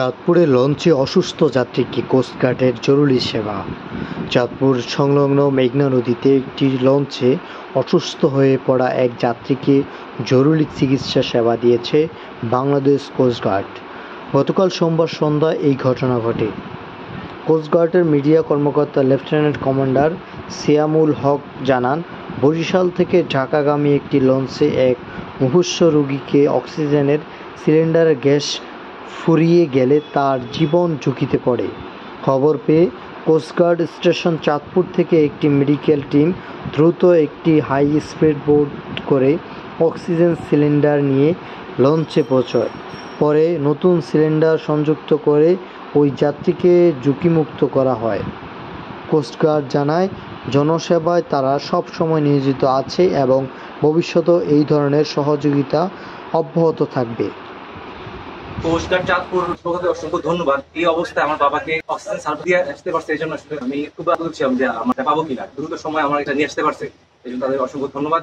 চাঁদপুরে লঞ্চে অসুস্থ যাত্রীকে কোস্টগার্ডের জরুরি সেবা। চাঁদপুর সংলগ্ন মেঘনা নদীতে একটি লঞ্চে অসুস্থ হয়ে পড়া এক যাত্রীকে জরুরি চিকিৎসা সেবা দিয়েছে বাংলাদেশ কোস্টগার্ড। গতকাল সোমবার সন্ধ্যায় এই ঘটনা ঘটে। কোস্টগার্ডের মিডিয়া কর্মকর্তা লেফটেন্যান্ট কমান্ডার সিয়ামুল হক জানান, বরিশাল থেকে ঢাকাগামী একটি লঞ্চে এক মুমূর্ষু রোগীকে অক্সিজেনের সিলিন্ডারে গ্যাস ফুরিয়ে গেলে তার জীবন ঝুঁকিতে পড়ে। খবর পেয়ে কোস্টগার্ড স্টেশন চাঁদপুর থেকে একটি মেডিকেল টিম দ্রুত একটি হাই স্পিড বোট করে অক্সিজেন সিলিন্ডার নিয়ে লঞ্চে পৌঁছয়। পরে নতুন সিলিন্ডার সংযুক্ত করে ওই যাত্রীকে ঝুঁকিমুক্ত করা হয়। কোস্টগার্ড জানায়, জনসেবায় তারা সবসময় নিয়োজিত আছে এবং ভবিষ্যতেও এই ধরনের সহযোগিতা অব্যাহত থাকবে। কোস্টগার্ড চাঁদপুর অসংখ্য ধন্যবাদ। এই অবস্থায় আমার বাবাকে অক্সিজেন সার্ভিস দিয়ে আসতে পারছে, এই জন্য আমি খুব আগ্রহী ছিলাম যে আমার পাবো কিনা, দ্রুত সময় আমার এটা নিয়ে আসতে পারছে, এই জন্য তাদের অসংখ্য ধন্যবাদ।